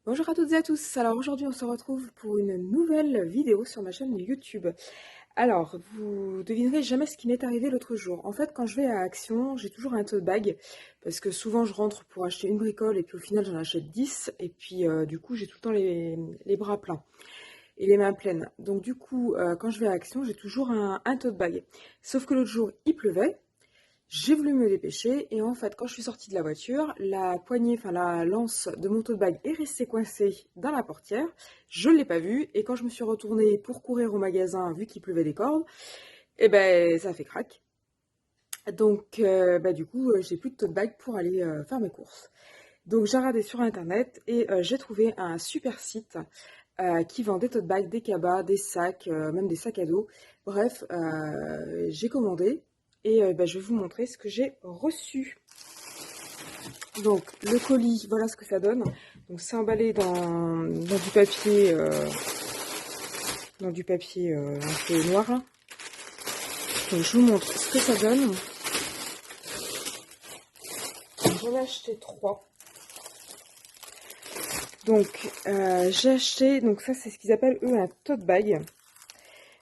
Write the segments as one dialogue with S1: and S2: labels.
S1: Bonjour à toutes et à tous. Alors aujourd'hui on se retrouve pour une nouvelle vidéo sur ma chaîne YouTube. Alors vous devinerez jamais ce qui m'est arrivé l'autre jour. En fait quand je vais à Action, j'ai toujours un tote bag parce que souvent je rentre pour acheter une bricole et puis au final j'en achète 10 et puis du coup j'ai tout le temps les bras pleins et les mains pleines. Donc du coup quand je vais à Action j'ai toujours un tote bag. Sauf que l'autre jour il pleuvait. J'ai voulu me dépêcher et en fait, quand je suis sortie de la voiture, la poignée, enfin la lance de mon tote bag est restée coincée dans la portière. Je ne l'ai pas vue et quand je me suis retournée pour courir au magasin, vu qu'il pleuvait des cordes, et ben ça a fait crack. Donc du coup, j'ai plus de tote bag pour aller faire mes courses. Donc j'ai regardé sur internet et j'ai trouvé un super site qui vend des tote bags, des cabas, des sacs, même des sacs à dos. Bref, j'ai commandé et je vais vous montrer ce que j'ai reçu. Donc le colis, voilà ce que ça donne. Donc c'est emballé dans du papier un peu noir là. Donc je vous montre ce que ça donne. J'en ai acheté 3. Donc j'ai acheté, donc ça c'est ce qu'ils appellent eux un tote bag.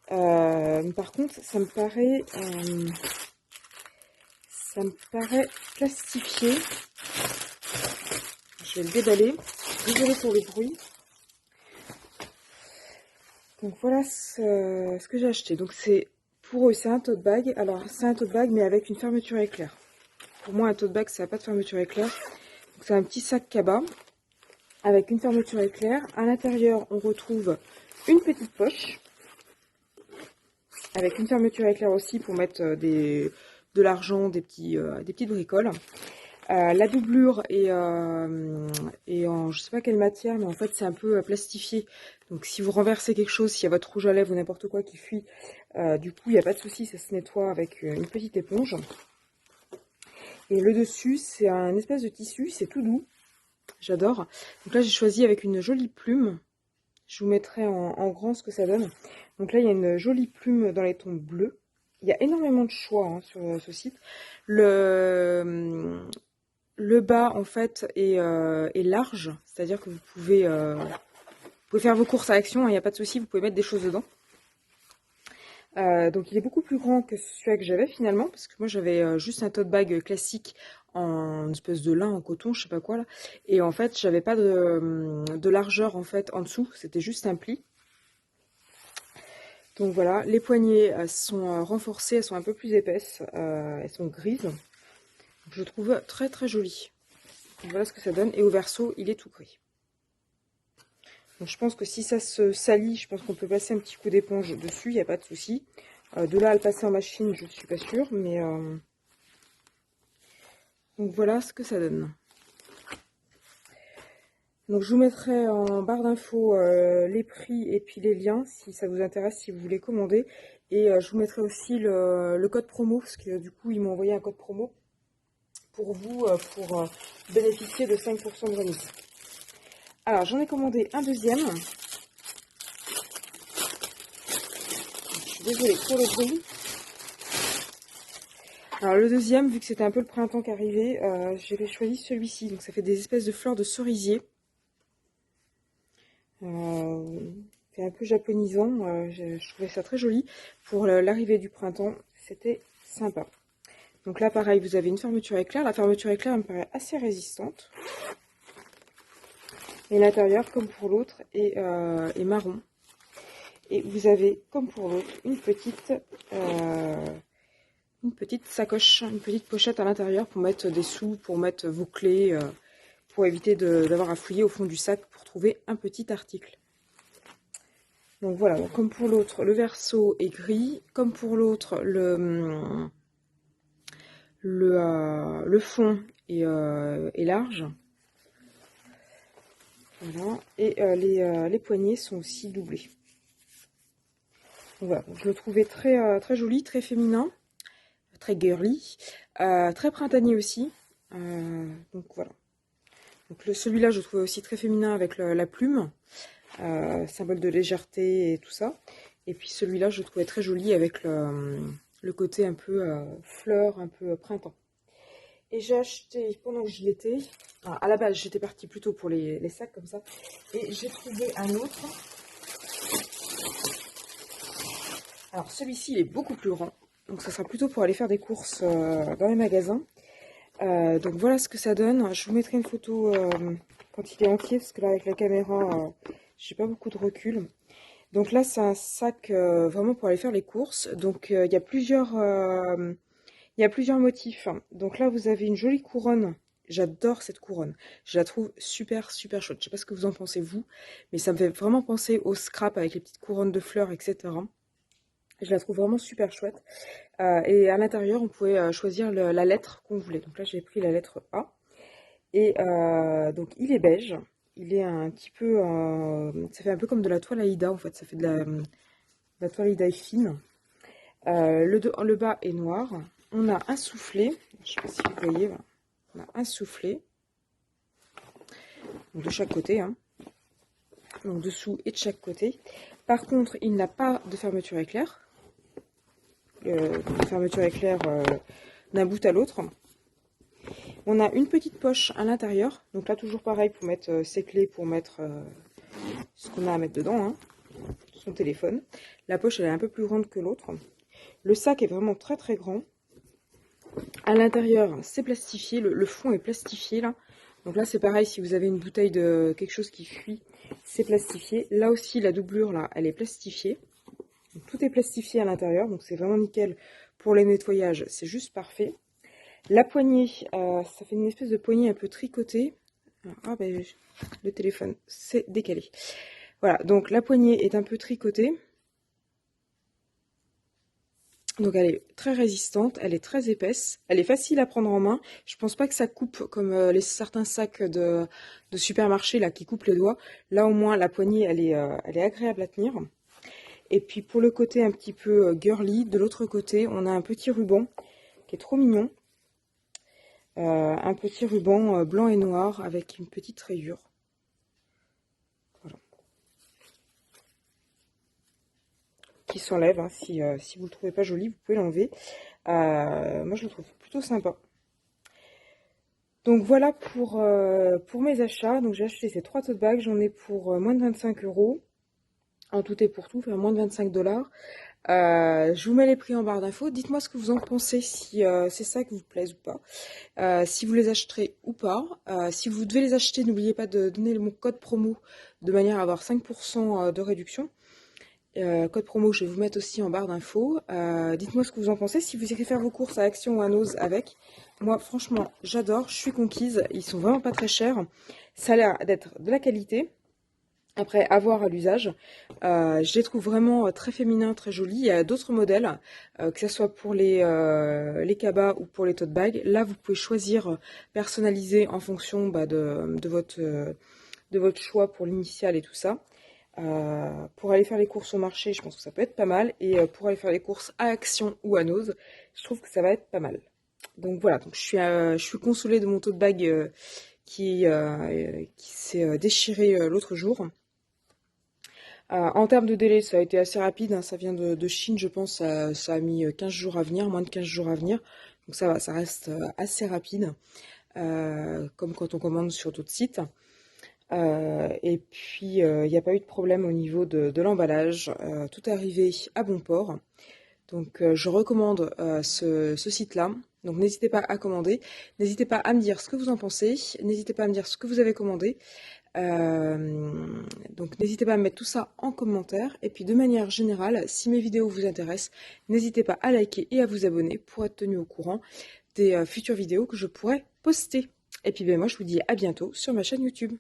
S1: Par contre ça me paraît plastifié. Je vais le déballer. Désolée pour le bruit. Donc voilà ce que j'ai acheté. Donc c'est pour eux c'est un tote bag. Alors c'est un tote bag mais avec une fermeture éclair. Pour moi un tote bag ça n'a pas de fermeture éclair. Donc c'est un petit sac cabas avec une fermeture éclair. À l'intérieur on retrouve une petite poche avec une fermeture éclair aussi pour mettre de l'argent, des petites bricoles. La doublure est en je sais pas quelle matière, mais en fait c'est un peu plastifié. Donc si vous renversez quelque chose, s'il y a votre rouge à lèvres ou n'importe quoi qui fuit, du coup il n'y a pas de souci, ça se nettoie avec une petite éponge. Et le dessus c'est un espèce de tissu, c'est tout doux, j'adore. Donc là j'ai choisi avec une jolie plume. Je vous mettrai en grand ce que ça donne. Donc là il y a une jolie plume dans les tons bleus. Il y a énormément de choix hein, sur ce site. Le bas, en fait, est large, c'est-à-dire que vous pouvez faire vos courses à Action, il n'y a pas de souci, vous pouvez mettre des choses dedans. Donc il est beaucoup plus grand que celui que j'avais finalement, parce que moi j'avais juste un tote bag classique en espèce de lin, en coton, je sais pas quoi là. Et en fait, j'avais pas de largeur en fait en dessous, c'était juste un pli. Donc voilà, les poignées sont renforcées, elles sont un peu plus épaisses, elles sont grises. Je le trouve très très joli. Donc voilà ce que ça donne. Et au verso, il est tout gris. Donc je pense que si ça se salit, je pense qu'on peut passer un petit coup d'éponge dessus, il n'y a pas de souci. De là à le passer en machine, je ne suis pas sûre, mais donc voilà ce que ça donne. Donc je vous mettrai en barre d'infos les prix et puis les liens si ça vous intéresse, si vous voulez commander. Et je vous mettrai aussi le code promo, parce que du coup ils m'ont envoyé un code promo pour vous, pour bénéficier de 5% de remise. Alors j'en ai commandé un deuxième. Désolée pour le bruit. Alors le deuxième, vu que c'était un peu le printemps qui arrivait, j'avais choisi celui-ci. Donc ça fait des espèces de fleurs de cerisier. C'est un peu japonisant. Je trouvais ça très joli. Pour l'arrivée du printemps, c'était sympa. Donc là pareil, vous avez une fermeture éclair. La fermeture éclair me paraît assez résistante. Et l'intérieur, comme pour l'autre, est marron. Et vous avez, comme pour l'autre, une petite sacoche, une petite pochette à l'intérieur pour mettre des sous, pour mettre vos clés, pour éviter d'avoir à fouiller au fond du sac pour trouver un petit article. Donc voilà, donc comme pour l'autre, le verso est gris, comme pour l'autre, le fond est large. Voilà, et les poignées sont aussi doublées. Donc voilà, donc je le trouvais très, très joli, très féminin, très girly, très printanier aussi. Donc voilà. Donc celui-là, je trouvais aussi très féminin avec la plume, symbole de légèreté et tout ça. Et puis celui-là, je trouvais très joli avec le côté un peu fleur, un peu printemps. Et j'ai acheté, pendant que j'y étais, à la base j'étais partie plutôt pour les sacs comme ça, et j'ai trouvé un autre. Alors celui-ci il est beaucoup plus grand, donc ça sera plutôt pour aller faire des courses dans les magasins. Donc voilà ce que ça donne. Je vous mettrai une photo quand il est entier, parce que là avec la caméra, j'ai pas beaucoup de recul. Donc là c'est un sac vraiment pour aller faire les courses. Donc il y a plusieurs motifs. Donc là vous avez une jolie couronne. J'adore cette couronne. Je la trouve super super chouette. Je sais pas ce que vous en pensez vous, mais ça me fait vraiment penser au scrap avec les petites couronnes de fleurs, etc. Je la trouve vraiment super chouette. Et à l'intérieur, on pouvait choisir la lettre qu'on voulait. Donc là, j'ai pris la lettre A. Et donc, il est beige. Il est un petit peu... ça fait un peu comme de la toile Aïda, en fait. Ça fait de la toile Aïda fine. Le bas est noir. On a un soufflet. Je ne sais pas si vous voyez. Voilà. On a un soufflet. Donc, de chaque côté. Hein. Donc, dessous et de chaque côté. Par contre, il n'a pas de fermeture éclair. Fermeture éclair d'un bout à l'autre. On a une petite poche à l'intérieur. Donc là, toujours pareil pour mettre ses clés, pour mettre ce qu'on a à mettre dedans, hein, son téléphone. La poche, elle est un peu plus grande que l'autre. Le sac est vraiment très très grand. À l'intérieur, c'est plastifié. Le fond est plastifié là. Donc là, c'est pareil, si vous avez une bouteille de quelque chose qui fuit, c'est plastifié. Là aussi, la doublure, là, elle est plastifiée. Donc, tout est plastifié à l'intérieur, donc c'est vraiment nickel pour les nettoyages, c'est juste parfait. La poignée, ça fait une espèce de poignée un peu tricotée. Ah ben, le téléphone, c'est décalé. Voilà, donc la poignée est un peu tricotée. Donc elle est très résistante, elle est très épaisse, elle est facile à prendre en main. Je pense pas que ça coupe comme certains sacs de supermarché là qui coupent les doigts. Là au moins la poignée elle est agréable à tenir. Et puis pour le côté un petit peu girly, de l'autre côté, on a un petit ruban qui est trop mignon. Un petit ruban blanc et noir avec une petite rayure. Voilà. Qui s'enlève, hein, si vous ne le trouvez pas joli, vous pouvez l'enlever. Moi je le trouve plutôt sympa. Donc voilà pour mes achats. Donc j'ai acheté ces 3 tote bags, j'en ai pour moins de 25 €. En tout et pour tout, enfin moins de 25 $. Je vous mets les prix en barre d'infos. Dites-moi ce que vous en pensez, si c'est ça qui vous plaise ou pas. Si vous les acheterez ou pas. Si vous devez les acheter, n'oubliez pas de donner mon code promo de manière à avoir 5% de réduction. Code promo, je vais vous mettre aussi en barre d'infos. Dites-moi ce que vous en pensez. Si vous irez faire vos courses à Action ou à Nose avec. Moi, franchement, j'adore. Je suis conquise. Ils sont vraiment pas très chers. Ça a l'air d'être de la qualité. Après, à voir à l'usage. Je les trouve vraiment très féminins, très jolis. Il y a d'autres modèles, que ce soit pour les cabas ou pour les tote bags. Là, vous pouvez choisir, personnaliser en fonction de votre choix pour l'initiale et tout ça. Pour aller faire les courses au marché, je pense que ça peut être pas mal. Et pour aller faire les courses à Action ou à Nose, je trouve que ça va être pas mal. Donc voilà, donc je suis consolée de mon tote bag qui s'est déchiré l'autre jour. En termes de délai, ça a été assez rapide, hein, ça vient de Chine, je pense, ça a mis 15 jours à venir, moins de 15 jours à venir. Donc ça va, ça reste assez rapide, comme quand on commande sur d'autres sites. Et puis, il n'y a pas eu de problème au niveau de l'emballage, tout est arrivé à bon port. Donc je recommande ce site-là. Donc n'hésitez pas à commander, n'hésitez pas à me dire ce que vous en pensez, n'hésitez pas à me dire ce que vous avez commandé. Donc n'hésitez pas à mettre tout ça en commentaire. Et puis de manière générale, si mes vidéos vous intéressent, n'hésitez pas à liker et à vous abonner pour être tenu au courant des futures vidéos que je pourrai poster. Et puis ben, moi je vous dis à bientôt sur ma chaîne YouTube.